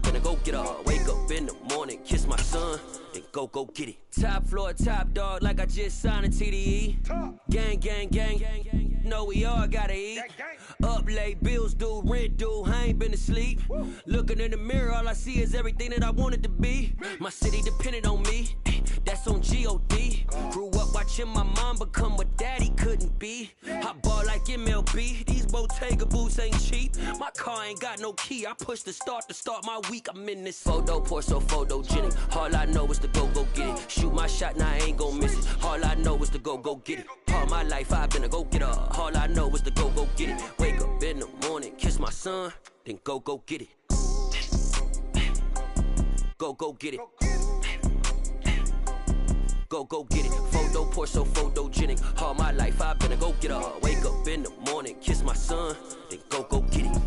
finna go get her. Wake up in the morning, kiss my son, then go get it. Top floor, top dog, like I just signed a TDE. Gang, gang, gang, gang, gang. Know we all gotta eat. Up late, bills due, rent due, I ain't been asleep. Looking in the mirror, all I see is everything that I wanted to be. My city depended on me, that's on G.O.D. Grew up watching my mom become what daddy couldn't be. I ball like MLB, these Bottega boots ain't cheap. My car ain't got no key, I push the start to start my week. I'm in this photo, pour so photogenic. All I know is to go get it. Shoot my shot, now I ain't gon' miss it. All I know is to go get it. All my life I've been a go-getter. All I know is to go get it. Wake up in the morning, kiss my son, then go get it. Go get it. Go get it. Photo, pour so photogenic. All my life I've been a go-getter. Wake up in the morning, kiss my son, then go get it.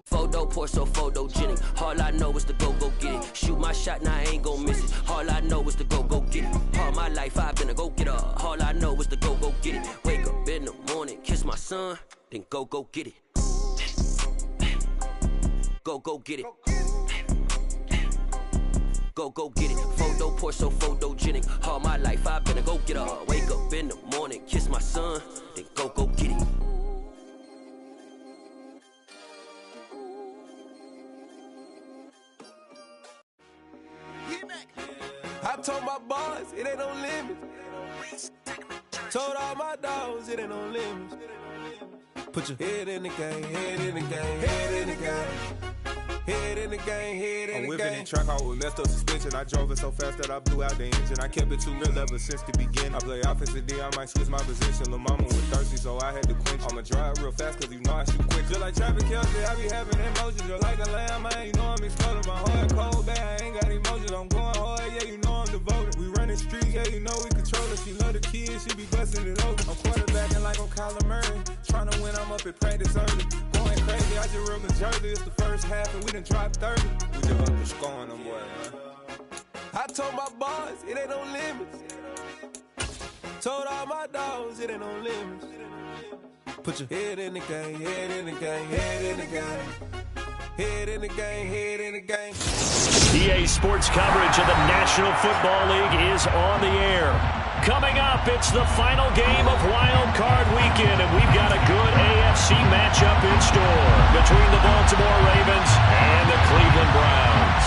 Photo, pour so photogenic. All I know is to go get it. Shoot my shot, now I ain't gon' miss it. All I know is to go get it. All my life I've been a go-getter. All I know is to go get it. Wake up in the morning, kiss my son, then go get it. Go get it. Go get it. Photo, pour so photogenic. All my life I've been a go-getter. Wake up in the morning, kiss my son, then go get it. I told my boys it ain't no limits. Told all my dogs it ain't no limits. Put your head in the game, head in the game, head in the game. Head in the game, head in the game. I'm whipping in track out with messed up suspension. I drove it so fast that I blew out the engine. I kept it too real ever since the beginning. I play offensive D, I might switch my position. Lil' mama was thirsty, so I had to quench. I'ma drive real fast, cause you know I shoot quick. Just like Travis Kelce, I be having emotions. Just like a lamb, man, you know I'm exploding. My heart cold, bad, I ain't got emotions. I'm going hard, yeah, you know I'm devoted. We running streets, yeah, you know we control it. She love the kids, she be busting it over. I'm quarterbacking like I'm Kyler Murray. Trying to win, I'm up at practice early. Going crazy, I just real the jersey. It's the first half, and we done dropped 30. We just up the scoring them, boy, man. I told my boys it ain't no limits. Told all my dogs it ain't no limits. Put your head in the game, head in the game, head in the game. Head in the game, head in the game. EA Sports coverage of the National Football League is on the air. Coming up, it's the final game of Wild Card Weekend, and we've got a good AFC matchup in store between the Baltimore Ravens and the Cleveland Browns.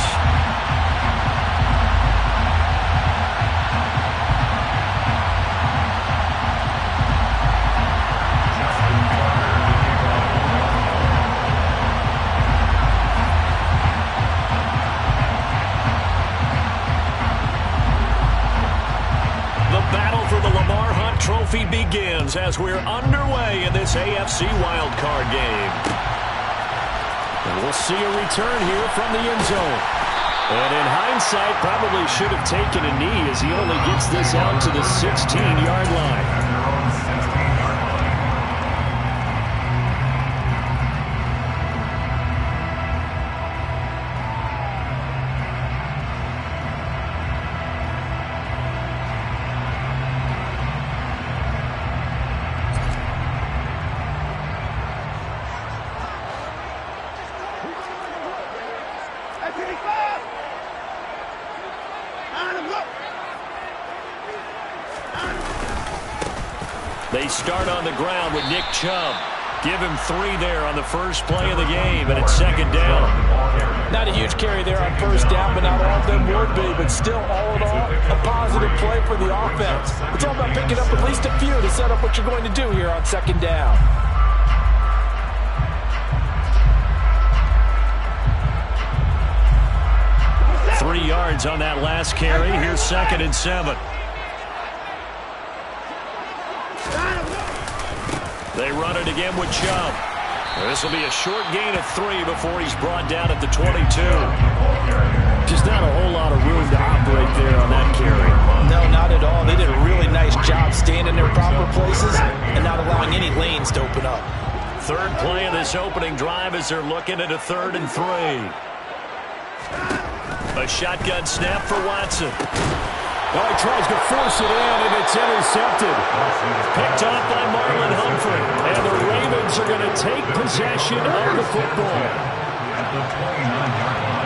Trophy begins as we're underway in this AFC wildcard game. And we'll see a return here from the end zone. And in hindsight, probably should have taken a knee as he only gets this out to the 16-yard line. They start on the ground with Nick Chubb. Give him 3 there on the first play of the game, and it's second down. Not a huge carry there on first down, but not all of them would be. But still, all in all, a positive play for the offense. It's all about picking up at least a few to set up what you're going to do here on second down. Three yards on that last carry. Here's 2nd and 7. They run it again with Chubb. This will be a short gain of 3 before he's brought down at the 22. Just not a whole lot of room to operate there on that carry. No, this opening drive as they're looking at a 3rd and 3. A shotgun snap for Watson. Oh, he tries to force it in, and it's intercepted. Picked off by Marlon Humphrey. And the Ravens are going to take possession of the football. At the 29-yard line.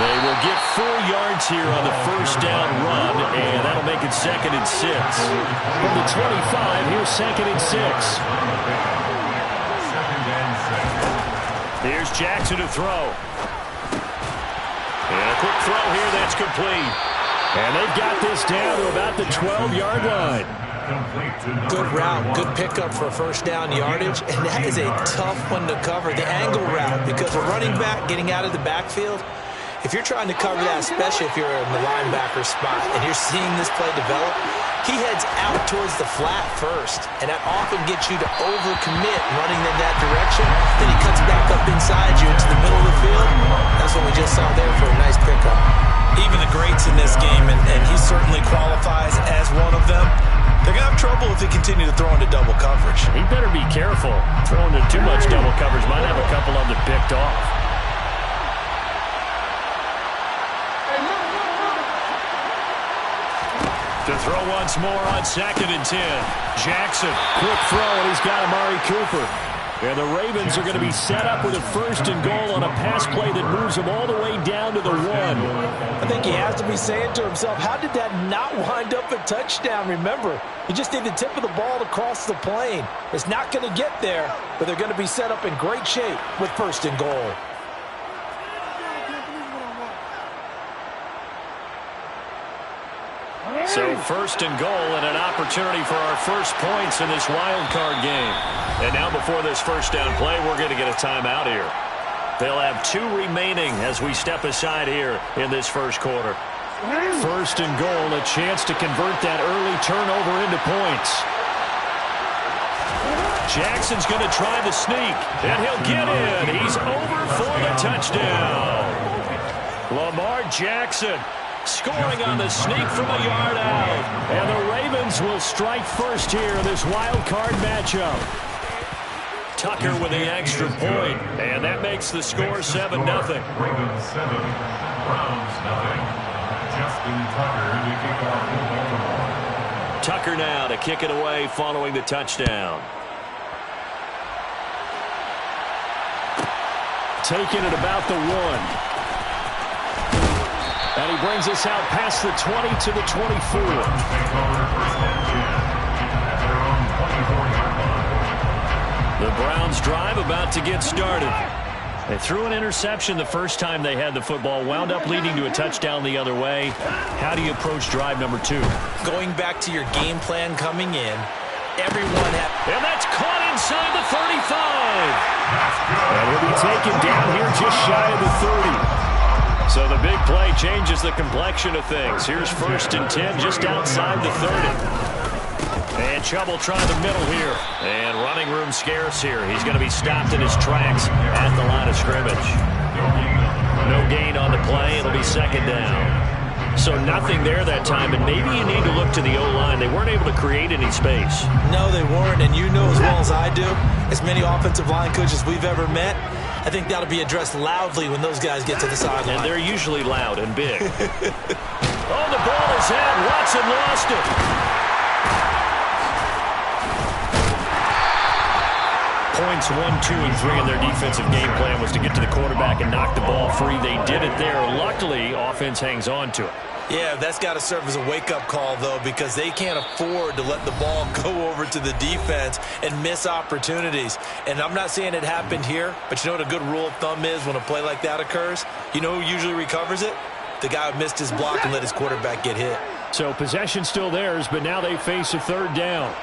They will get 4 yards here on the first down run, and that'll make it 2nd and 6. From the 25, here's 2nd and 6. Here's Jackson to throw. And a quick throw here that's complete. And they've got this down to about the 12-yard line. Good route, good pickup for first down yardage, and that is a tough one to cover, the angle route, because a running back getting out of the backfield, if you're trying to cover that, especially if you're in the linebacker spot and you're seeing this play develop, he heads out towards the flat first, and that often gets you to overcommit running in that direction. Then he cuts back up inside you into the middle of the field. That's what we just saw there for a nice pickup. Even the greats in this game, and he certainly qualifies as one of them, they're going to have trouble if they continue to throw into double coverage. He better be careful. Throwing into too much double coverage might have a couple of them picked off. To throw once more on 2nd and 10. Jackson, quick throw, and he's got Amari Cooper. And the Ravens are going to be set up with a 1st and goal on a pass play that moves them all the way down to the 1. I think he has to be saying to himself, how did that not wind up a touchdown? Remember, you just need the tip of the ball to cross the plane. It's not going to get there, but they're going to be set up in great shape with 1st and goal. So 1st and goal and an opportunity for our first points in this wild card game. And now before this first down play, we're going to get a timeout here. They'll have 2 remaining as we step aside here in this first quarter. 1st and goal, a chance to convert that early turnover into points. Jackson's going to try the sneak, and he'll get in. He's over for the touchdown. Lamar Jackson scoring on the sneak from a yard out. And the Ravens will strike first here in this wild card matchup. Tucker with the extra point, and that makes the score 7-0. Ravens 7, Browns 0. Justin Tucker to kick off for Baltimore. Tucker now to kick it away following the touchdown. Taken at about the 1. And he brings us out past the 20 to the 24. The Browns drive about to get started. They threw an interception the first time they had the football, wound up leading to a touchdown the other way. How do you approach drive number 2? Going back to your game plan coming in, and that's caught inside the 35. And he'll be taken down here just shy of the 30. So the big play changes the complexion of things. Here's 1st and 10 just outside the 30. And Chubb will try the middle here. And running room scarce here. He's going to be stopped in his tracks at the line of scrimmage. No gain on the play. It'll be 2nd down. So nothing there that time, and maybe you need to look to the O-line. They weren't able to create any space. No, they weren't, and you know as well as I do, as many offensive line coaches we've ever met, I think that'll be addressed loudly when those guys get to the sideline. And they're usually loud and big. Oh, the ball is out. Watson lost it. Points 1, 2, and 3 in their defensive game plan was to get to the quarterback and knock the ball free. They did it there. Luckily, offense hangs on to it. Yeah, that's got to serve as a wake-up call, though, because they can't afford to let the ball go over to the defense and miss opportunities. And I'm not saying it happened here, but you know what a good rule of thumb is when a play like that occurs? You know who usually recovers it? The guy who missed his block and let his quarterback get hit. So possession still theirs, but now they face a 3rd down.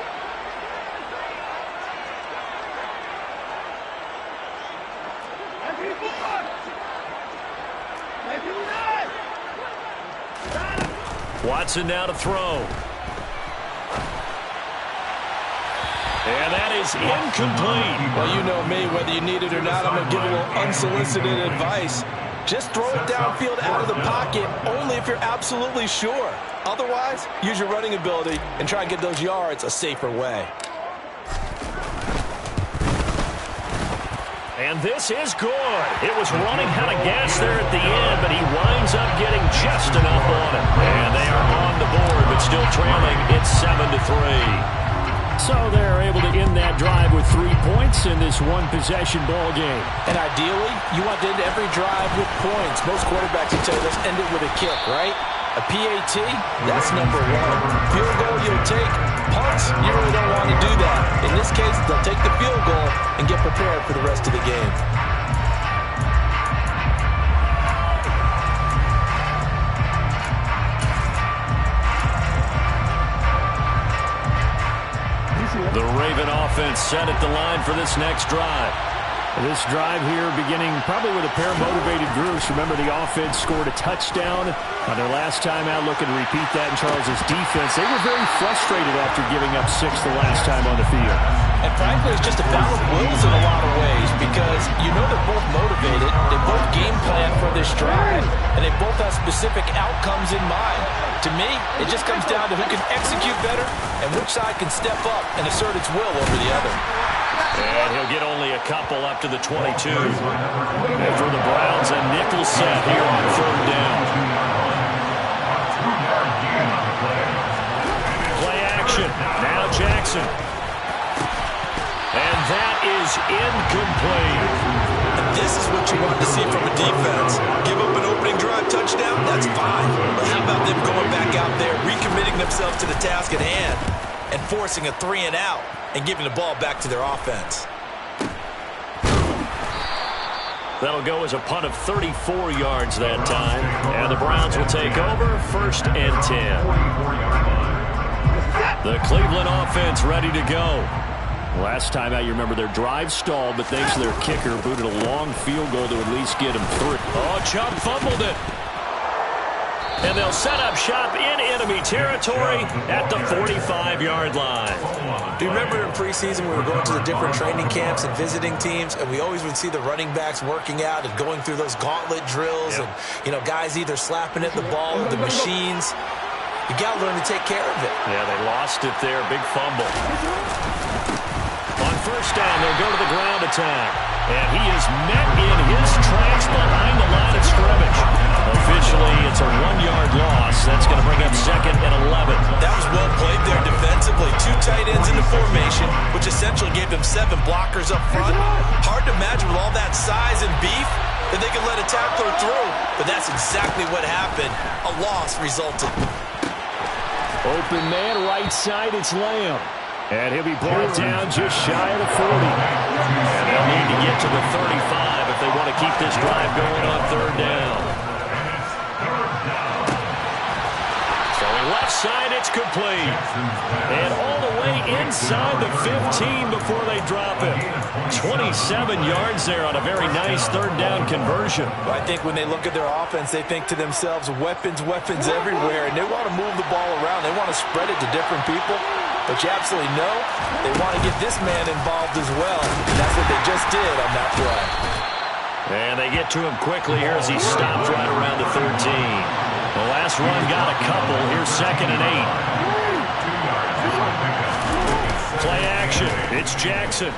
Watson now to throw. And that is incomplete. Well, you know me, whether you need it or not, I'm going to give a little unsolicited advice. Just throw it downfield out of the pocket only if you're absolutely sure. Otherwise, use your running ability and try and get those yards a safer way. And this is good. It was running out of gas there at the end, but he winds up getting just enough on it. And they are on the board, but still trailing. It's 7-3. So they're able to end that drive with 3 points in this one-possession ball game. And ideally, you want to end every drive with points. Most quarterbacks will tell you, let's end it with a kick, right? A PAT, that's number one. Field goal you'll take. Punts, you really don't want to do that. In this case, they'll take the field goal and get prepared for the rest of the game. The Raven offense set at the line for this next drive. This drive here beginning probably with a pair of motivated groups. Remember, the offense scored a touchdown on their last time out. Looking to repeat that in Charles's defense. They were very frustrated after giving up 6 the last time on the field. And frankly, it's just a battle of wills in a lot of ways because you know they're both motivated. They both game plan for this drive, and they both have specific outcomes in mind. To me, it just comes down to who can execute better and which side can step up and assert its will over the other. And he'll get only a couple up to the 22. And for the Browns, a nickel set here on 3rd down. Play action. Now Jackson. And that is incomplete. And this is what you want to see from a defense. Give up an opening drive touchdown, that's fine. But how about them going back out there, recommitting themselves to the task at hand, and forcing a 3-and-out and giving the ball back to their offense? That'll go as a punt of 34 yards that time. And the Browns will take over 1st and 10. The Cleveland offense ready to go. Last time out, you remember their drive stalled, but thanks to their kicker, booted a long field goal to at least get them through. Oh, Chubb fumbled it. And they'll set up shop in enemy territory at the 45-yard line. Do you remember in preseason we were going to the different training camps and visiting teams, and we always would see the running backs working out and going through those gauntlet drills, and, you know, guys either slapping at the ball or the machines. You got to learn to take care of it. Yeah, they lost it there. Big fumble. On 1st down, they'll go to the ground attack. And he is met in his tracks behind the line of scrimmage. Officially, it's a 1-yard loss. That's going to bring up 2nd and 11. That was well played there defensively. 2 tight ends in the formation, which essentially gave them 7 blockers up front. Hard to imagine with all that size and beef that they could let a tackler through. But that's exactly what happened. A loss resulted. Open man, right side, it's Lamb. And he'll be brought down just shy of the 40. And they'll need to get to the 35 if they want to keep this drive going on 3rd down. Throwing left side, it's complete. And all the way inside the 15 before they drop it. 27 yards there on a very nice 3rd down conversion. I think when they look at their offense, they think to themselves, weapons everywhere. And they want to move the ball around. They want to spread it to different people. But you absolutely know they want to get this man involved as well. And that's what they just did on that play. And they get to him quickly here as he stopped right around the 13. The last run got a couple. Here's 2nd and 8. Play action. It's Jackson.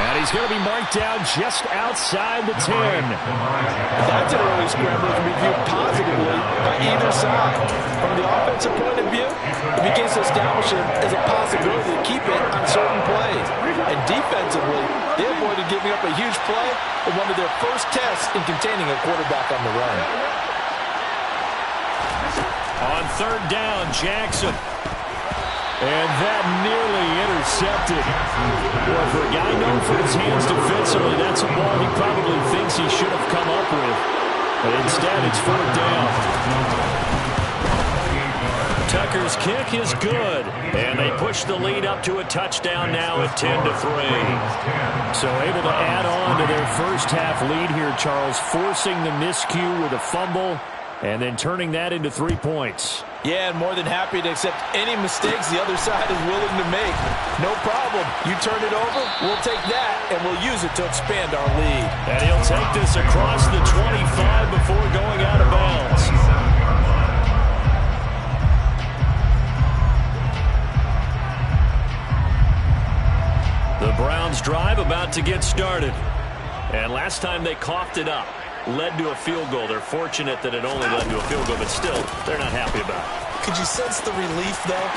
And he's going to be marked down just outside the 10. That's an early scramble that can be viewed positively by either side. From the offensive point of view, it begins to establish it as a possibility to keep it on certain plays. And defensively, they avoided giving up a huge play in one of their first tests in containing a quarterback on the run. On 3rd down, Jackson. And that nearly intercepted. Well, for a guy known for his hands defensively, that's a ball he probably thinks he should have come up with. But instead, it's 4th down. Tucker's kick is good. And they push the lead up to a touchdown now at 10-3. So able to add on to their first half lead here, Charles, forcing the miscue with a fumble and then turning that into 3 points. Yeah, and more than happy to accept any mistakes the other side is willing to make. No problem. You turn it over, we'll take that, and we'll use it to expand our lead. And he'll take this across the 25 before going out of bounds. The Browns drive about to get started. And last time they coughed it up, led to a field goal. They're fortunate that it only led to a field goal, but still, they're not happy about it. Could you sense the relief, though,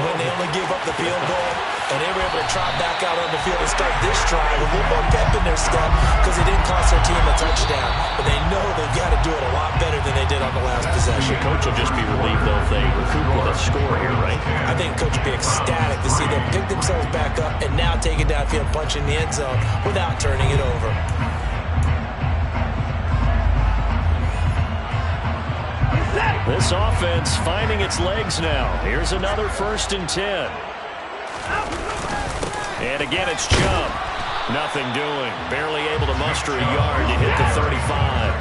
when they only gave up the field goal and they were able to trot back out on the field and start this drive with a little more pep in their step because they didn't cost their team a touchdown. But they know they've got to do it a lot better than they did on the last possession. The coach will just be relieved, though, if they recoup with a score here, right? I think the coach will be ecstatic to see them pick themselves back up and now take it downfield, punch in the end zone without turning it over. This offense finding its legs now. Here's another 1st and 10. And again, it's Chubb. Nothing doing. Barely able to muster a yard to hit the 35.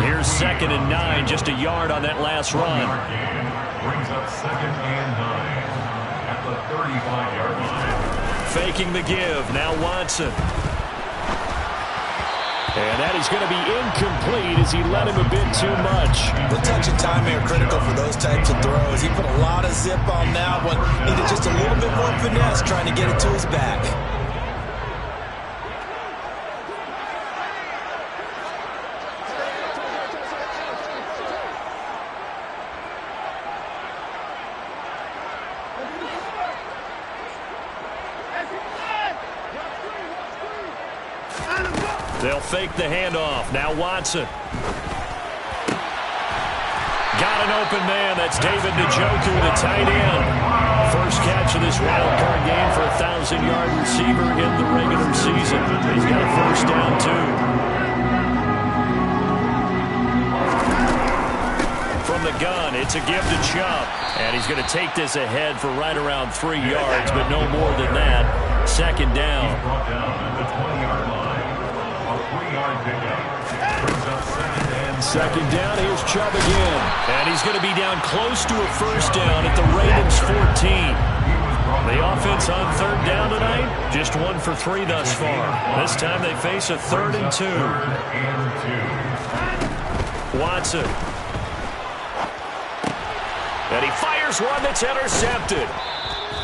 Here's 2nd and 9. Just a yard on that last run. Brings up 2nd and 9 at the 35-yard line. Faking the give. Now Watson. And that is going to be incomplete as he let him a bit too much. The touch and time are critical for those types of throws. He put a lot of zip on that one. Needed just a little bit more finesse trying to get it to his back. They'll fake the handoff. Now Watson. Got an open man. That's David Njoku, the tight end. First catch of this wild card game for a 1,000-yard receiver in the regular season. He's got a first down, too. From the gun, it's a give to Chubb. And he's going to take this ahead for right around 3 yards, but no more than that. 2nd down. He's brought down at the 20-yard line. A 3-yard pickup. Brings up 2nd and 2nd down, here's Chubb again. And he's going to be down close to a first down at the Ravens 14. The offense on 3rd down tonight, just 1 for 3 thus far. This time they face a 3rd and 2. Watson. And he fires one that's intercepted.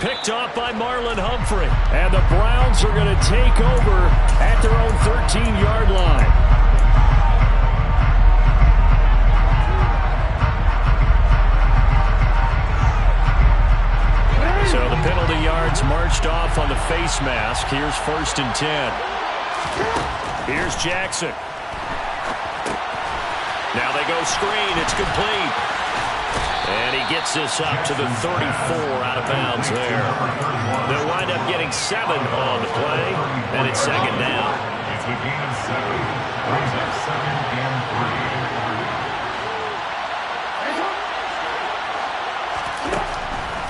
Picked off by Marlon Humphrey. And the Browns are going to take over at their own 13-yard line. So the penalty yards marched off on the face mask. Here's 1st and 10. Here's Jackson. Now they go screen. It's complete. And he gets this up to the 34 out of bounds there. They'll wind up getting 7 on the play, and it's 2nd down. It's a gain of 7. Brings up 2nd and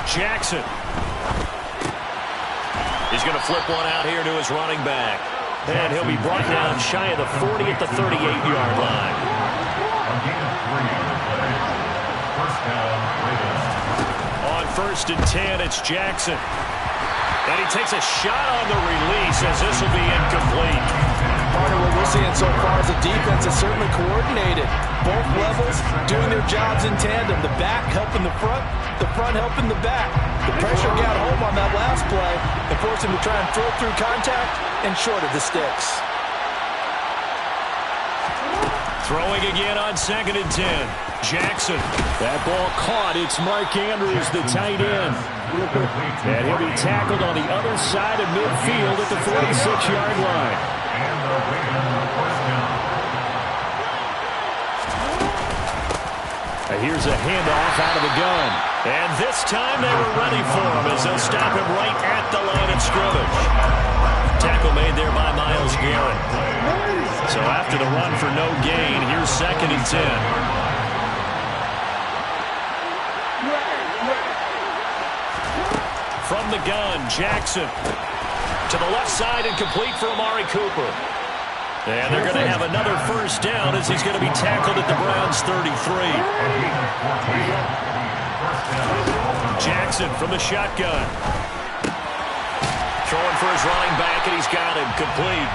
3. Jackson. He's going to flip one out here to his running back. And he'll be brought down shy of the 40 at the 38-yard line. A gain of 3. First down, Ravens. On 1st and 10, it's Jackson. And he takes a shot on the release as this will be incomplete. Part of what we're seeing so far is the defense is certainly coordinated. Both levels doing their jobs in tandem. The back helping the front helping the back. The pressure got home on that last play and forced him to try and throw through contact and short of the sticks. Throwing again on 2nd and 10. Jackson. That ball caught. It's Mark Andrews, the tight end. And he'll be tackled on the other side of midfield at the 46-yard line. And the Ravens first down. Here's a handoff out of the gun. And this time they were ready for him as they'll stop him right at the line of scrimmage. Tackle made there by Myles Garrett. So after the run for no gain, here's 2nd and 10. From the gun, Jackson. To the left side and complete for Amari Cooper. And they're going to have another first down as he's going to be tackled at the Browns' 33. Jackson from the shotgun. Throwing for his running back, and he's got him complete.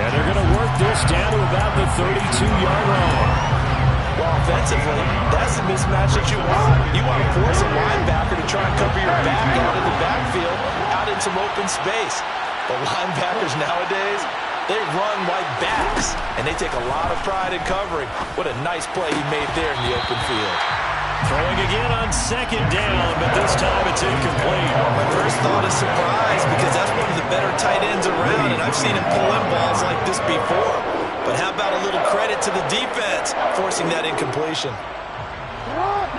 And they're going to work this down to about the 32-yard line. Well, offensively, that's the mismatch that you want. You want to force a linebacker to try and cover your back out of the backfield, out in some open space. But linebackers nowadays, they run like backs, and they take a lot of pride in covering. What a nice play he made there in the open field. Throwing again on second down, but this time it's incomplete. My first thought is surprise, because that's one of the better tight ends around, and I've seen him pull in balls like this before. But how about a little credit to the defense forcing that incompletion?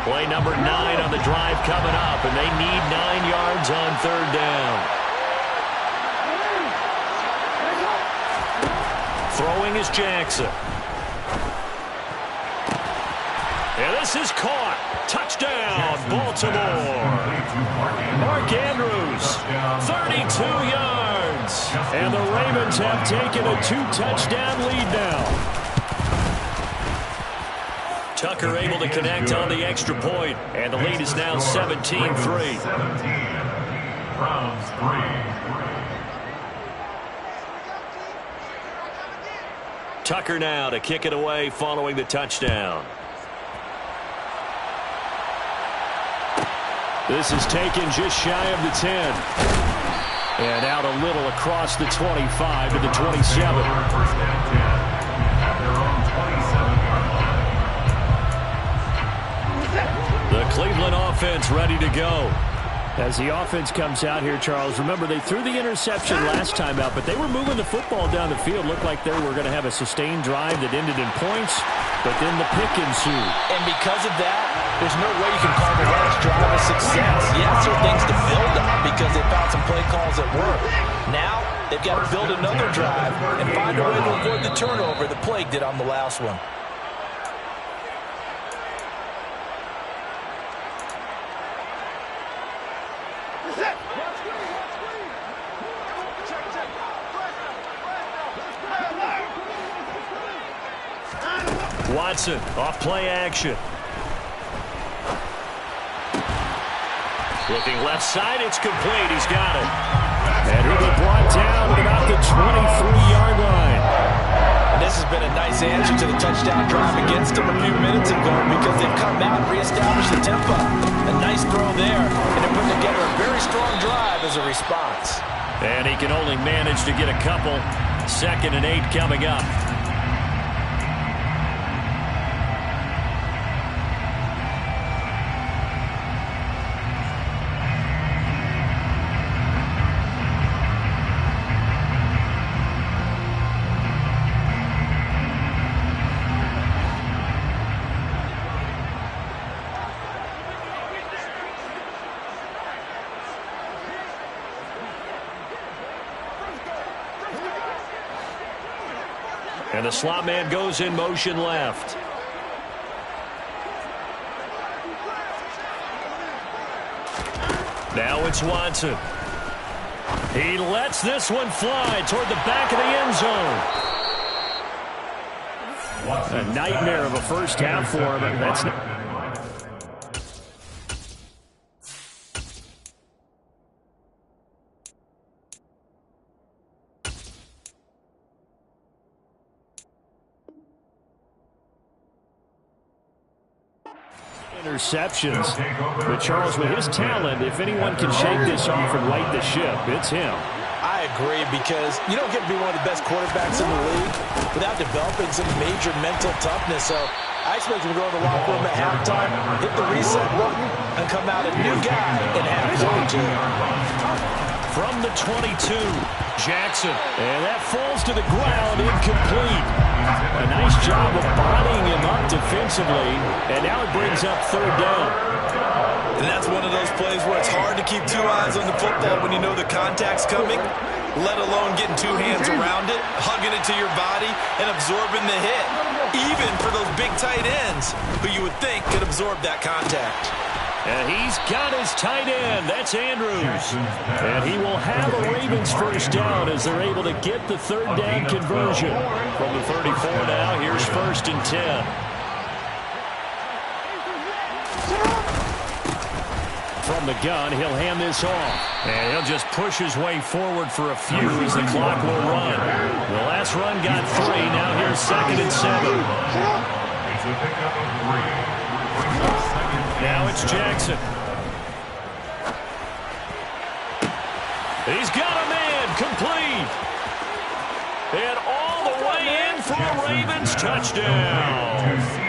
Play number 9 on the drive coming up, and they need 9 yards on third down. Throwing is Jackson. And this is caught. Touchdown, Baltimore. Mark Andrews, 32 yards. And the Ravens have taken a 2-touchdown lead now. Tucker able to connect on the extra point, and the lead is now 17-3. 17. Browns 3. Tucker now to kick it away following the touchdown. This is taken just shy of the 10. And out a little across the 25 to the 27. First and 10 at their own 27-yard line. The Cleveland offense ready to go. As the offense comes out here, Charles, remember they threw the interception last time out, but they were moving the football down the field. Looked like they were going to have a sustained drive that ended in points, but then the pick ensued. And because of that, there's no way you can call the last drive a success. Yes, there are things to build on because they found some play calls that work. Now, they've got to build another drive and find a way to avoid the turnover the Plague did on the last one. Watson off play action. Looking left side, it's complete. He's got it. And he'll be brought down at about the 23-yard line. And this has been a nice answer to the touchdown drive against them a few minutes ago because they've come out and reestablished the tempo. A nice throw there, and they're putting together a very strong drive as a response. And he can only manage to get a couple. 2nd and 8 coming up. And the slot man goes in motion left. Now it's Watson. He lets this one fly toward the back of the end zone. A nightmare of a first half for him. That's interceptions. But Charles, with his talent, if anyone can shake this off and right the ship, it's him. I agree because you don't get to be one of the best quarterbacks in the league without developing some major mental toughness. So I expect him to go to the locker room at halftime, hit the reset button, and come out a new guy in halftime. From the 22, Jackson. And that falls to the ground, incomplete. A nice job of bodying him up defensively. And now it brings up third down. And that's one of those plays where it's hard to keep two eyes on the football when you know the contact's coming, let alone getting two hands around it, hugging it to your body, and absorbing the hit. Even for those big tight ends who you would think could absorb that contact. And he's got his tight end. That's Andrews. And he will have a Ravens first down as they're able to get the third down conversion. From the 34 now, here's 1st and 10. from the gun. He'll hand this off. And he'll just push his way forward for a few as the clock will run. The last run got 3. Now here's 2nd and 7. It's a pickup of 3. Now it's Jackson. He's got a man complete. And all the way in for a Ravens touchdown.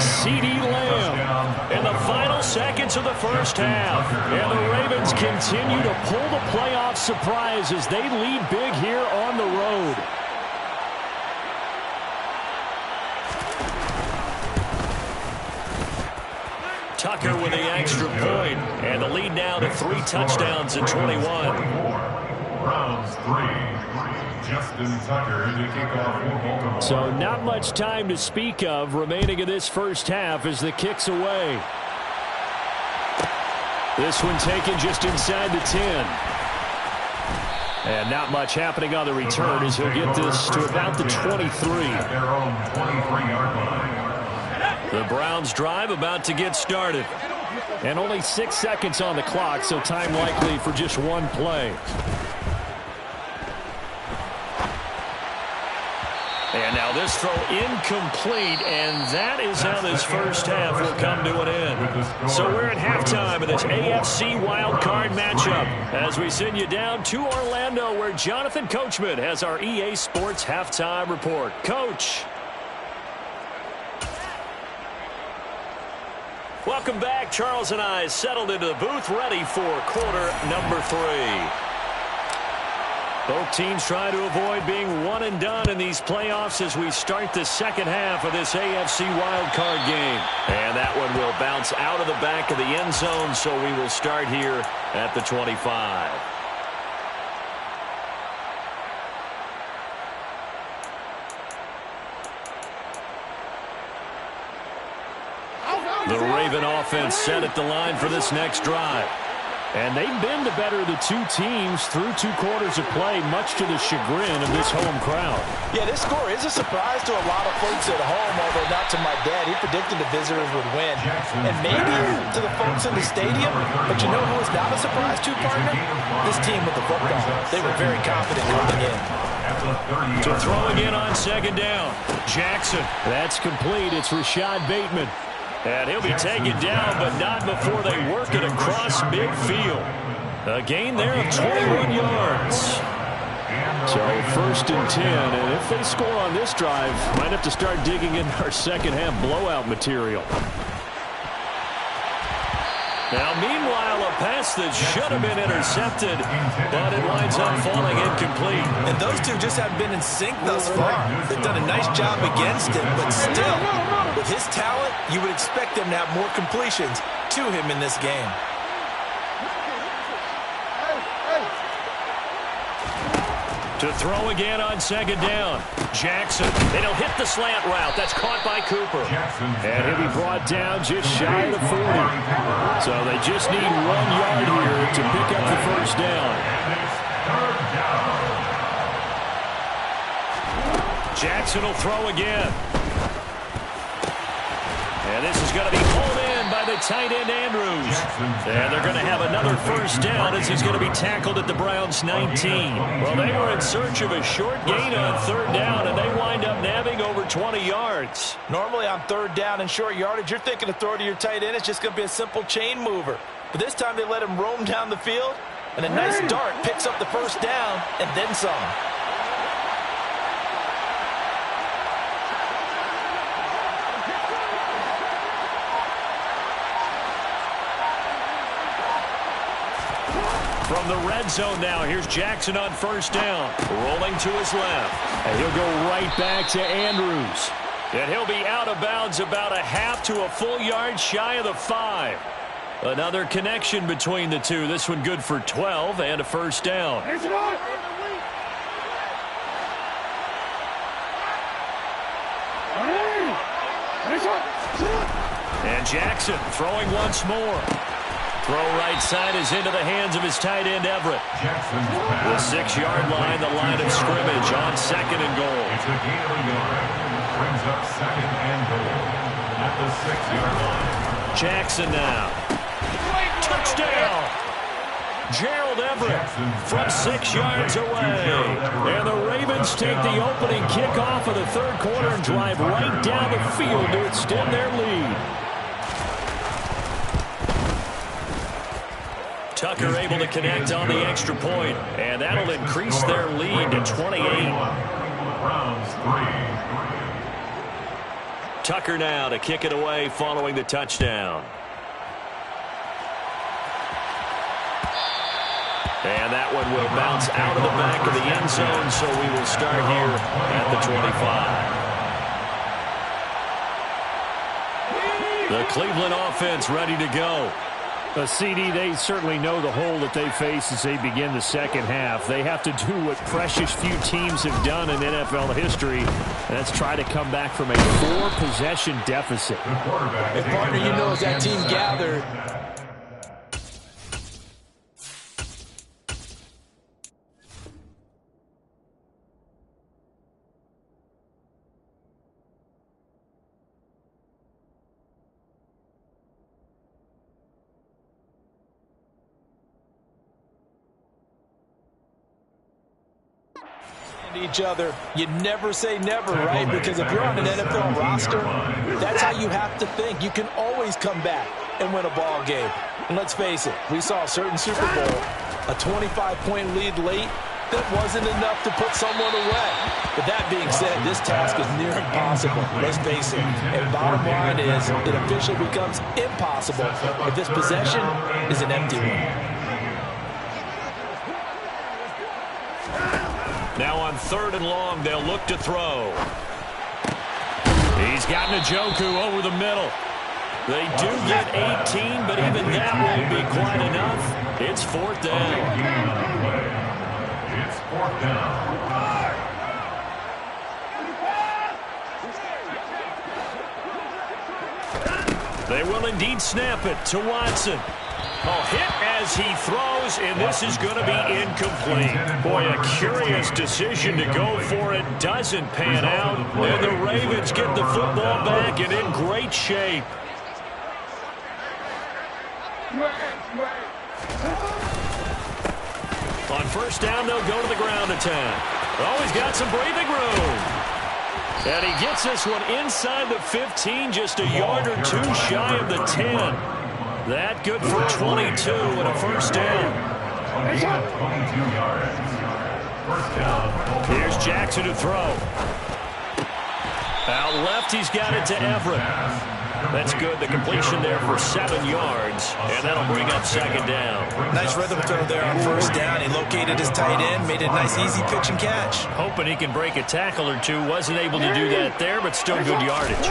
CeeDee Lamb in the final seconds of the first half. And the Ravens continue to pull the playoff surprise as they lead big here on the road. Tucker with the extra point. And the lead now to 3 touchdowns at 21. Browns 3. Justin Tucker to kick off for Baltimore. So not much time to speak of remaining in this first half as the kick's away. This one taken just inside the 10. And not much happening on the return as he'll get this to about the 23. At their own 23-yard line. The Browns drive about to get started. And only 6 seconds on the clock, so time likely for just one play. And now this throw incomplete, and that is how this first half will come to an end. So we're at halftime of this AFC wildcard matchup as we send you down to Orlando where Jonathan Coachman has our EA Sports halftime report. Coach. Welcome back. Charles and I settled into the booth ready for quarter number 3. Both teams try to avoid being one and done in these playoffs as we start the second half of this AFC wildcard game. And that one will bounce out of the back of the end zone, so we will start here at the 25. The Raven offense set at the line for this next drive. And they've been the better of the two teams through 2 quarters of play, much to the chagrin of this home crowd. Yeah, this score is a surprise to a lot of folks at home, although not to my dad. He predicted the visitors would win. And maybe to the folks in the stadium. But you know who is not a surprise to, partner? This team with the football. They were very confident coming in. To throw again on 2nd down. Jackson. That's complete. It's Rashad Bateman. And he'll be taken down, but not before they work it across midfield. A gain there of 21 yards. So 1st and 10, and if they score on this drive, might have to start digging in our second half blowout material. Now, meanwhile, a pass that should have been intercepted, but it winds up falling incomplete. And those two just haven't been in sync thus far. They've done a nice job against him, but still, with his talent, you would expect them to have more completions to him in this game. To throw again on 2nd down. Jackson. And he'll hit the slant route. That's caught by Cooper. And he'll be brought down just shy of the 40. So they just need 1 yard here to pick up the first down. Jackson will throw again. And this is going to be pulled in by the tight end Andrews. And they're going to have another first down as he's going to be tackled at the Browns 19. Well, they were in search of a short gain on 3rd down, and they wind up nabbing over 20 yards. Normally on 3rd down and short yardage, you're thinking to throw to your tight end. It's just going to be a simple chain mover. But this time they let him roam down the field, and a nice dart picks up the first down and then some. From the red zone now, here's Jackson on 1st down. Rolling to his left. And he'll go right back to Andrews. And he'll be out of bounds about a half to a full yard shy of the 5. Another connection between the two. This one good for 12 and a first down. And Jackson throwing once more. Throw right side is into the hands of his tight end, Everett. The 6-yard line, the line of scrimmage on 2nd and goal. It's a gain of a yard. Brings up 2nd and goal at the 6-yard line. Jackson now. To touchdown. Gerald Everett from 6 yards away. And the Ravens take the opening kickoff of the third quarter and drive right down the field to extend their lead. Tucker able to connect on the extra point, and that'll increase their lead to 28. Tucker now to kick it away following the touchdown. And that one will bounce out of the back of the end zone, so we will start here at the 25. The Cleveland offense ready to go. CD, they certainly know the hole that they face as they begin the second half. They have to do what precious few teams have done in NFL history, and that's try to come back from a 4-possession deficit. And partner, you know, as that team gathered, each other. You never say never, right? Because if you're on an NFL roster, that's how you have to think. You can always come back and win a ball game. And let's face it, we saw a certain Super Bowl, a 25-point lead late, that wasn't enough to put someone away. But that being said, this task is near impossible. Let's face it. And bottom line is, it officially becomes impossible if this possession is an empty one. Now on 3rd and long, they'll look to throw. He's got Njoku over the middle. They do get 18, but even that won't be quite enough. It's 4th down. It's 4th down. They will indeed snap it to Watson. A hit as he throws, and this is going to be incomplete. Boy, a curious decision to go for it. Doesn't pan out, and the Ravens get the football back and in great shape. On 1st down, they'll go to the ground attack. Oh, he's got some breathing room. And he gets this one inside the 15, just a yard or two shy of the 10. That good for 22 and a 1st down. 22 yards. 1st down. Here's Jackson to throw. Out left, he's got it to Everett. That's good. The completion there for 7 yards, and that'll bring up 2nd down. Nice rhythm throw there on 1st down. He located his tight end, made a nice easy pitch and catch. Hoping he can break a tackle or two. Wasn't able to do that there, but still good yardage.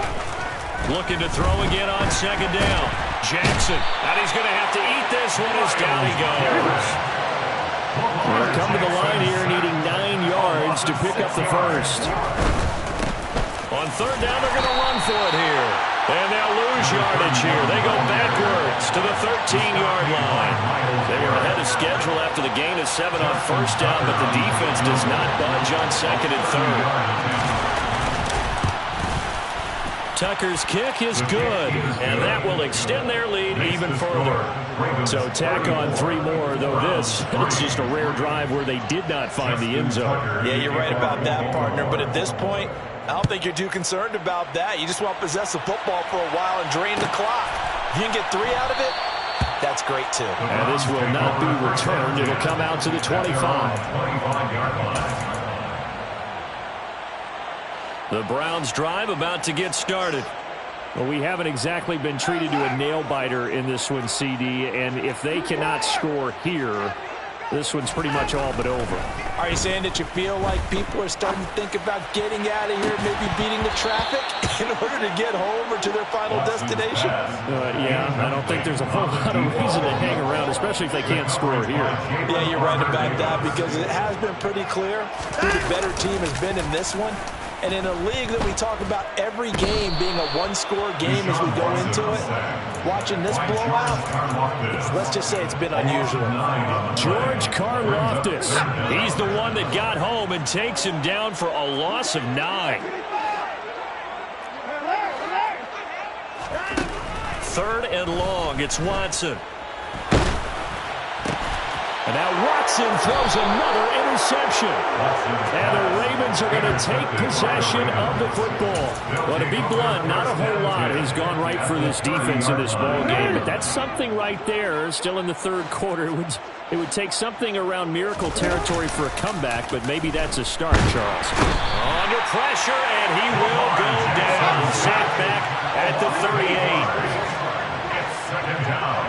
Looking to throw again on 2nd down. Jackson, and he's going to have to eat this one as down he goes. They'll come to the line here needing 9 yards to pick up the 1st. On 3rd down, they're going to run for it here. And they'll lose yardage here. They go backwards to the 13-yard line. They were ahead of schedule after the gain of 7 on 1st down, but the defense does not budge on 2nd and 3rd. Tucker's kick is good, and that will extend their lead even further. So tack on 3 more, though this, it's just a rare drive where they did not find the end zone. Yeah, you're right about that, partner. But at this point, I don't think you're too concerned about that. You just want to possess the football for a while and drain the clock. If you can get 3 out of it, that's great, too. And this will not be returned. It'll come out to the 25. 25-yard line. The Browns drive about to get started. Well, we haven't exactly been treated to a nail-biter in this one, CD, and if they cannot score here, this one's pretty much all but over. Are you saying that you feel like people are starting to think about getting out of here, maybe beating the traffic in order to get home or to their final destination? Yeah, I don't think there's a whole lot of reason to hang around, especially if they can't score here. Yeah, you're right about that, because it has been pretty clear who the better team has been in this one. And in a league that we talk about every game being a one-score game as we go into it, watching this blowout, let's just say it's been unusual. George Karlaftis, he's the one that got home and takes him down for a loss of 9. 3rd and long, it's Watson. And now Watson throws another interception. And the Ravens are going to take possession of the football. Well, to be blunt, not a whole lot has gone right for this defense in this ball game. But that's something right there. Still in the third quarter. It would take something around miracle territory for a comeback, but maybe that's a start, Charles. Under pressure, and he will go down. Sacked back at the 38. It's second down.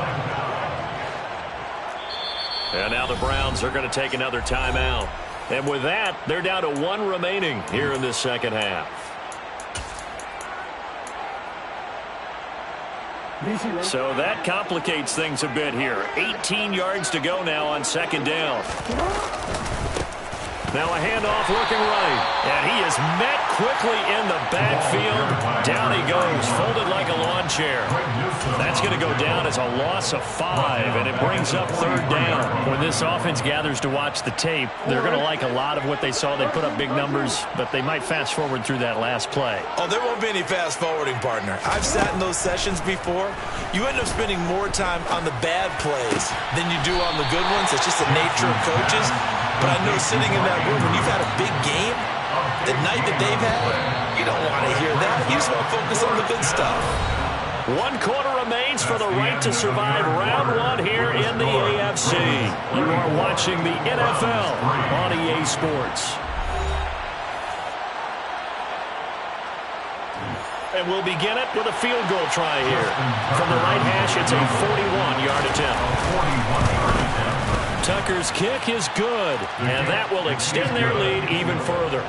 And now the Browns are going to take another timeout. And with that, they're down to 1 remaining here in this second half. So that complicates things a bit here. 18 yards to go now on second down. Now a handoff looking right. And he is met quickly in the backfield. Down he goes, folded like a lawn chair. That's going to go down as a loss of 5, and it brings up third down. When this offense gathers to watch the tape, they're going to like a lot of what they saw. They put up big numbers, but they might fast forward through that last play. Oh, there won't be any fast forwarding, partner. I've sat in those sessions before. You end up spending more time on the bad plays than you do on the good ones. It's just the nature of coaches. But I know sitting in that room, when you've had a big game, the night that they've had, you don't want to hear that. You just want to focus on the good stuff. 1 quarter remains for the right to survive round 1 here in the AFC. You are watching the NFL on EA Sports. And we'll begin it with a field goal try here. From the right hash, it's a 41-yard attempt. Tucker's kick is good, and that will extend their lead even further.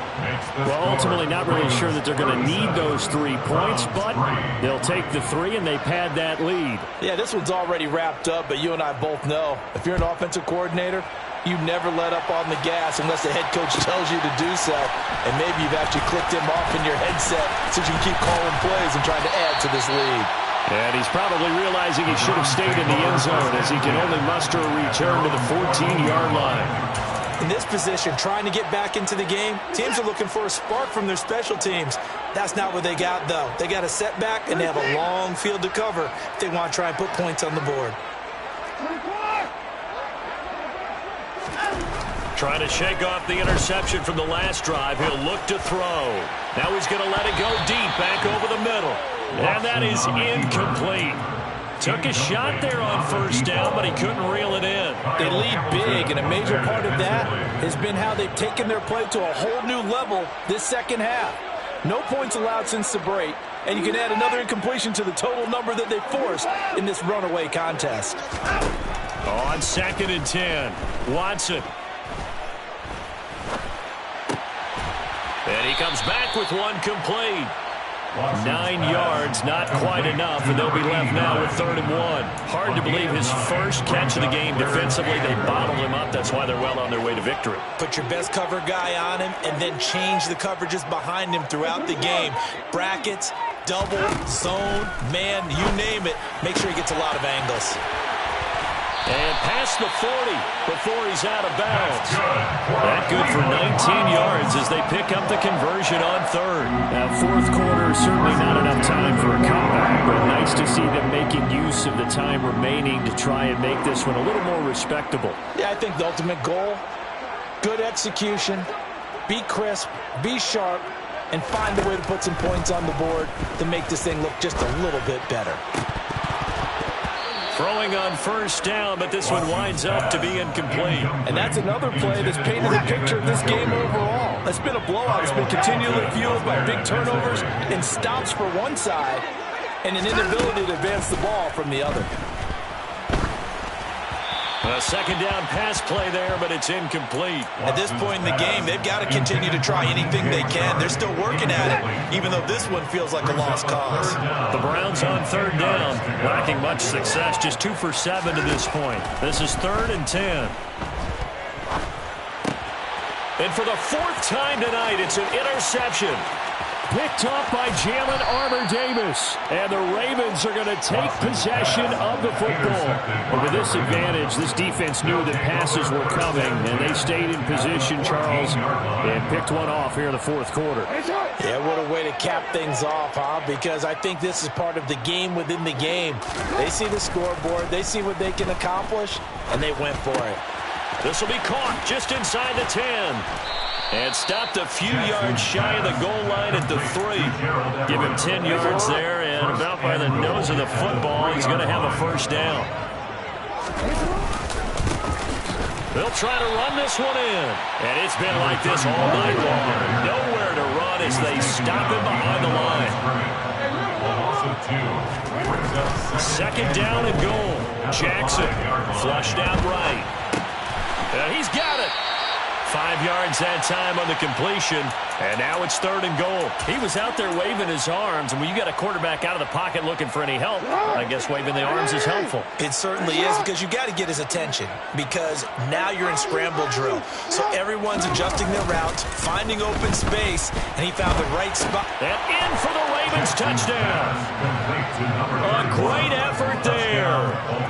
Well, ultimately not really sure that they're going to need those 3 points, but they'll take the 3 and they pad that lead. Yeah, this one's already wrapped up, but you and I both know if you're an offensive coordinator, you never let up on the gas unless the head coach tells you to do so. And maybe you've actually clicked him off in your headset so you can keep calling plays and trying to add to this lead. And he's probably realizing he should have stayed in the end zone as he can only muster a return to the 14-yard line. In this position, trying to get back into the game, teams are looking for a spark from their special teams. That's not what they got, though. They got a setback, and they have a long field to cover if they want to try and put points on the board. Trying to shake off the interception from the last drive. He'll look to throw. Now he's going to let it go deep back over the middle. And that is incomplete. Took a shot there on first down, but he couldn't reel it in. They lead big, and a major part of that has been how they've taken their play to a whole new level this second half. No points allowed since the break, and you can add another incompletion to the total number that they forced in this runaway contest. On 2nd and 10, Watson. And he comes back with one complete. 9 yards, not quite enough, and they'll be left now with 3rd and 1. Hard to believe his first catch of the game defensively. They bottled him up. That's why they're well on their way to victory. Put your best cover guy on him and then change the coverages behind him throughout the game. Brackets, double, zone, man, you name it. Make sure he gets a lot of angles. And past the 40 before he's out of bounds. That good for 19 yards as they pick up the conversion on 3rd. Now, 4th quarter, certainly not enough time for a comeback, but nice to see them making use of the time remaining to try and make this one a little more respectable. Yeah, I think the ultimate goal, good execution, be crisp, be sharp, and find a way to put some points on the board to make this thing look just a little bit better. Throwing on first down, but this one winds up to be incomplete. And that's another play that's painted the picture of this game overall. It's been a blowout. It's been continually fueled by big turnovers and stops for one side and an inability to advance the ball from the other. A 2nd down pass play there, but it's incomplete. At this point in the game, they've got to continue to try anything they can. They're still working at it, even though this one feels like a lost cause. The Browns on 3rd down, lacking much success, just 2 for 7 to this point. This is 3rd and 10. And for the 4th time tonight, it's an interception. Picked up by Jalen Armour-Davis. And the Ravens are going to take possession of the football. And with this advantage, this defense knew that passes were coming, and they stayed in position, Charles, and picked one off here in the 4th quarter. Yeah, what a way to cap things off, huh? Because I think this is part of the game within the game. They see the scoreboard, they see what they can accomplish, and they went for it. This will be caught just inside the 10. And stopped a few yards shy of the goal line at the 3. Give him 10 yards there, and about by the nose of the football, he's going to have a first down. They'll try to run this one in. And it's been like this all night long. Nowhere to run as they stop him behind the line. Second down and goal. Jackson flushed out right. And he's got it. 5 yards that time on the completion, and now it's third and goal. He was out there waving his arms, and when you got a quarterback out of the pocket looking for any help, I guess waving the arms is helpful. It certainly is, because you got to get his attention, because now you're in scramble drill. So everyone's adjusting their routes, finding open space, and he found the right spot. And in for the Ravens touchdown. A great effort there.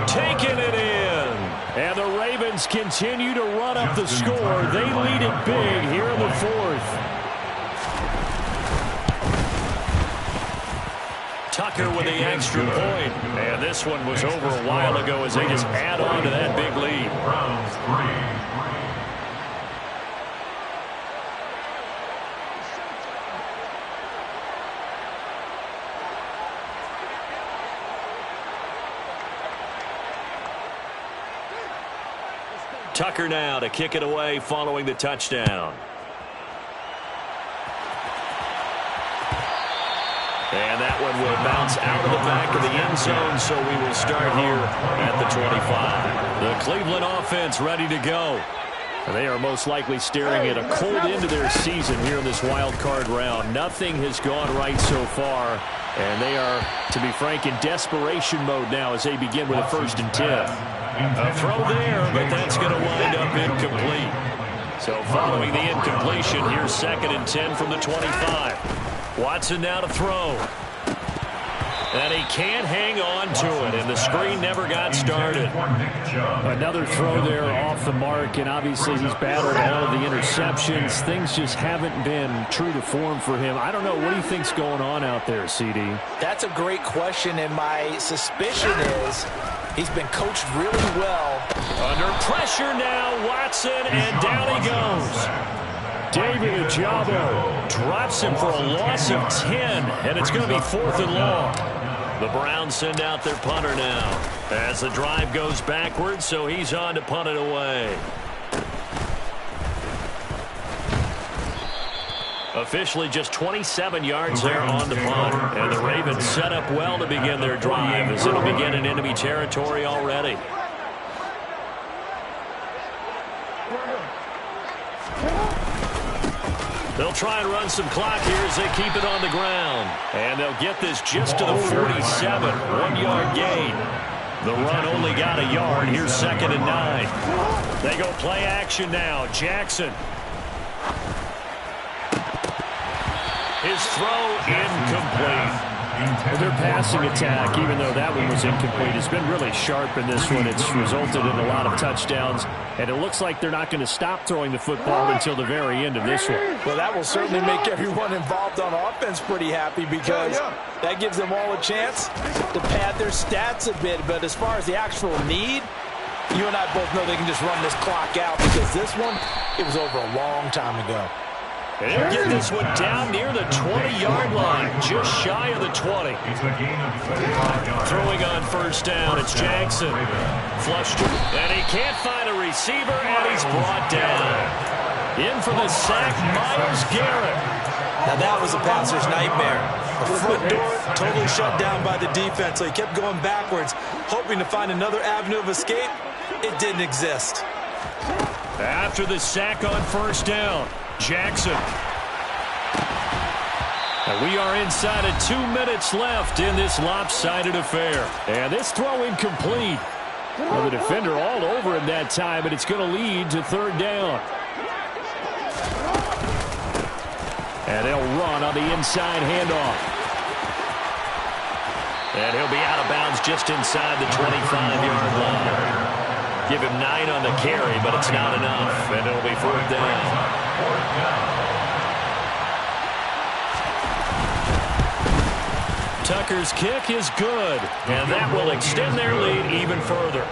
Taking it in. And the Ravens continue to run up the score. They lead it big here in the fourth. Tucker with the extra point. And this one was over a while ago as they just add on to that big lead. Browns 3. Tucker now to kick it away following the touchdown. And that one will bounce out of the back of the end zone, so we will start here at the 25. The Cleveland offense ready to go. And they are most likely staring at a cold end to their season here in this wild card round. Nothing has gone right so far, and they are, to be frank, in desperation mode now as they begin with a 1st and 10. A throw there, but that's going to wind up incomplete. So following the incompletion, here's 2nd and 10 from the 25. Watson now to throw. And he can't hang on to it, and the screen never got started. Another throw there off the mark, and obviously he's battled all of the interceptions. Things just haven't been true to form for him. I don't know. What do you think's going on out there, CD? That's a great question, and my suspicion is he's been coached really well. Under pressure now, Watson, and down he goes. David Ojabo drops him for a loss of 10, and it's going to be 4th and long. The Browns send out their punter now as the drive goes backwards, so he's on to punt it away. Officially just 27 yards there on the punt, and the Ravens set up well to begin their drive as it'll begin in enemy territory already. They'll try and run some clock here as they keep it on the ground. And they'll get this just to the 47. 1-yard gain. The run only got a yard. Here's 2nd and 9. They go play action now. Jackson. His throw incomplete. Their passing attack, even though that one was incomplete, has been really sharp in this one. It's resulted in a lot of touchdowns, and it looks like they're not going to stop throwing the football until the very end of this one. Well, that will certainly make everyone involved on offense pretty happy, because that gives them all a chance to pad their stats a bit. But as far as the actual need, you and I both know they can just run this clock out, because this one, it was over a long time ago. And he'll get this one down near the 20-yard line, just shy of the 20. Throwing on 1st down, it's Jackson. Flushed, and he can't find a receiver, and he's brought down. In for the sack, Myles Garrett. Now that was a passer's nightmare. The front door totally shut down by the defense, so he kept going backwards, hoping to find another avenue of escape. It didn't exist. After the sack on 1st down, Jackson. And we are inside of 2 minutes left in this lopsided affair. And this throw incomplete. Well, the defender all over him that time, but it's going to lead to 3rd down. And they'll run on the inside handoff. And he'll be out of bounds just inside the 25-yard line. Give him 9 on the carry, but it's not enough. And it'll be 4th down. Tucker's kick is good, and that will extend their lead even further.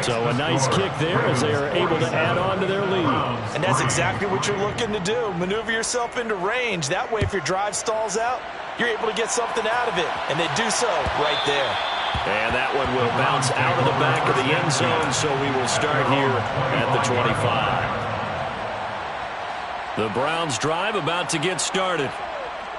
So a nice kick there as they are able to add on to their lead. And that's exactly what you're looking to do. Maneuver yourself into range. That way, if your drive stalls out, you're able to get something out of it. And they do so right there. And that one will bounce out of the back of the end zone, so we will start here at the 25. The Browns drive about to get started.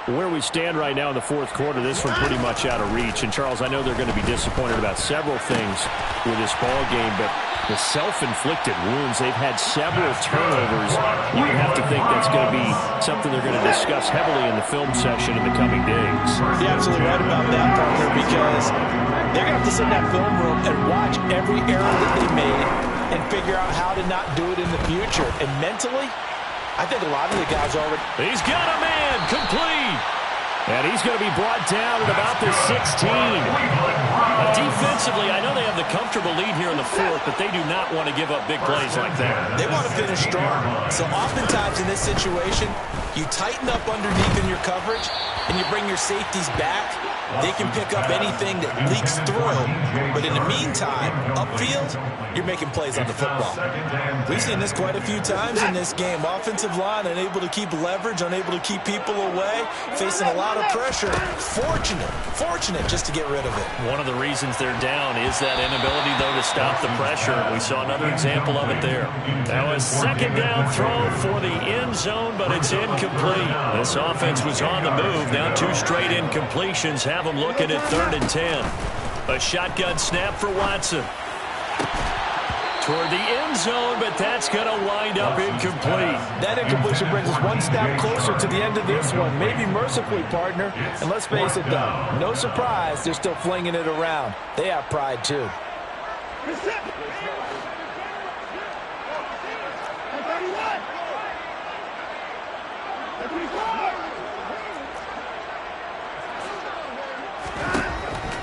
Where we stand right now in the fourth quarter, this one pretty much out of reach. And, Charles, I know they're going to be disappointed about several things with this ball game, but the self-inflicted wounds, they've had several turnovers. You have to think that's going to be something they're going to discuss heavily in the film session in the coming days. You're absolutely right about that, partner, because they're going to have to sit in that film room and watch every error that they made and figure out how to not do it in the future. And mentally, I think a lot of the guys already... He's got a man complete. And he's going to be brought down at about the 16. Defensively, I know they have the comfortable lead here in the fourth, but they do not want to give up big plays like that. They want to finish strong. So oftentimes in this situation, you tighten up underneath in your coverage, and you bring your safeties back. They can pick up anything that leaks through. But in the meantime, upfield, you're making plays on the football. We've seen this quite a few times in this game. Offensive line unable to keep leverage, unable to keep people away, facing a lot of pressure. Fortunate just to get rid of it. One of the reasons they're down is that inability, though, to stop the pressure. We saw another example of it there. Now a second down throw for the end zone, but it's incomplete. This offense was on the move. Now two straight incompletions have them looking at 3rd and 10. A shotgun snap for Watson. Toward the end zone, but that's going to wind up incomplete. That incompletion brings us one step closer to the end of this one. Maybe mercifully, partner. And let's face it, though, no surprise, they're still flinging it around. They have pride, too.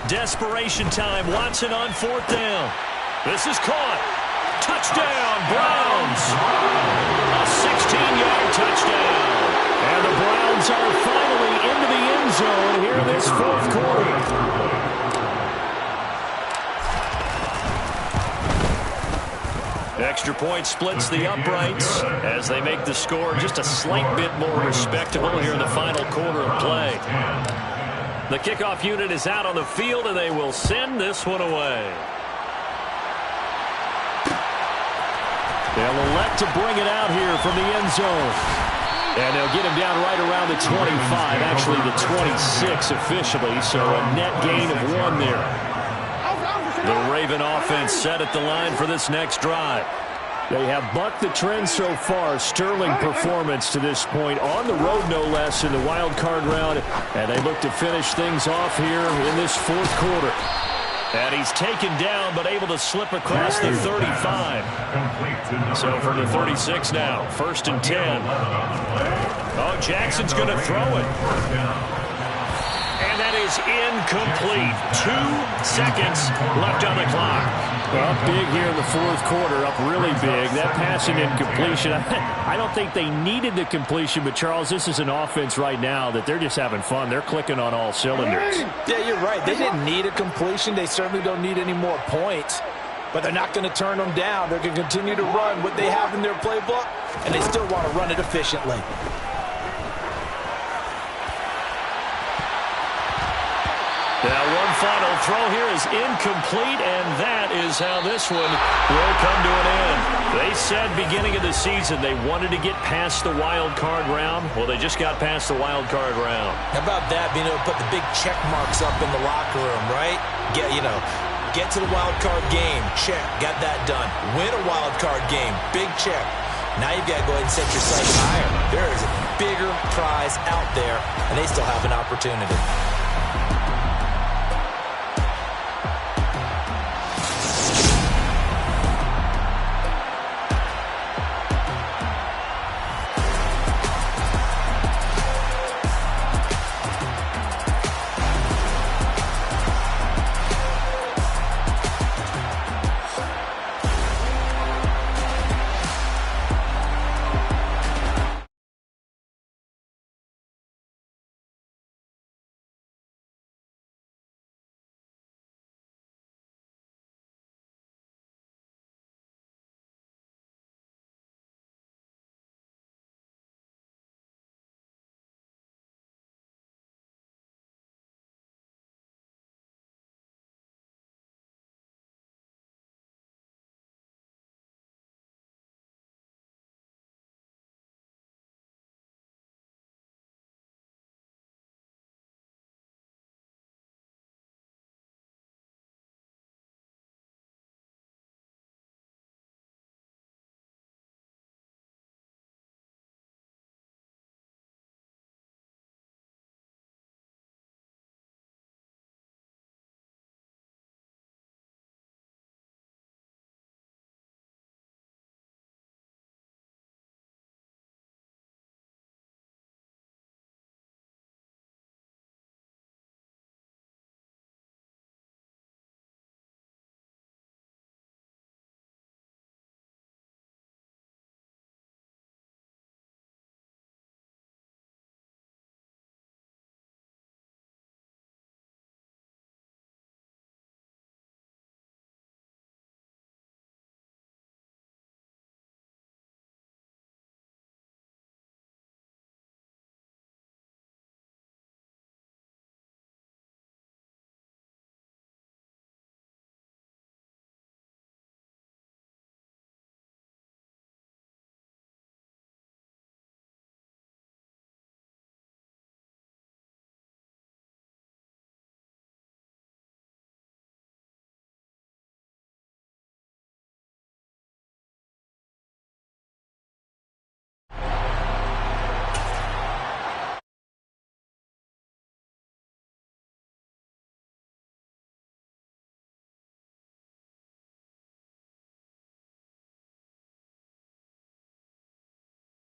Desperation time. Watson on 4th down. This is caught. Touchdown, Browns. A 16-yard touchdown. And the Browns are finally into the end zone here in this fourth quarter. Extra point splits the uprights as they make the score just a slight bit more respectable here in the final quarter of play. The kickoff unit is out on the field, and they will send this one away. They'll elect to bring it out here from the end zone. And they'll get him down right around the 25, actually the 26 officially, so a net gain of 1 there. The Raven offense set at the line for this next drive. They have bucked the trend so far. Sterling performance to this point on the road, no less, in the wild card round. And they look to finish things off here in this fourth quarter. And he's taken down, but able to slip across the 35. So from the 36 now, 1st and 10. Oh, Jackson's going to throw it. And that is incomplete. 2 seconds left on the clock. Well, big here in the fourth quarter, up really big. That pass and incompletion, I don't think they needed the completion, but, Charles, this is an offense right now that they're just having fun. They're clicking on all cylinders. Yeah, you're right. They didn't need a completion. They certainly don't need any more points, but they're not going to turn them down. They're going to continue to run what they have in their playbook, and they still want to run it efficiently. Now one final throw here is incomplete, and that is how this one will come to an end. They said beginning of the season they wanted to get past the wild card round. Well, they just got past the wild card round. How about that, being able to put the big check marks up in the locker room, right? Get to the wild card game, check, got that done. Win a wild card game, big check. Now you've got to go ahead and set your sights higher. There is a bigger prize out there, and they still have an opportunity.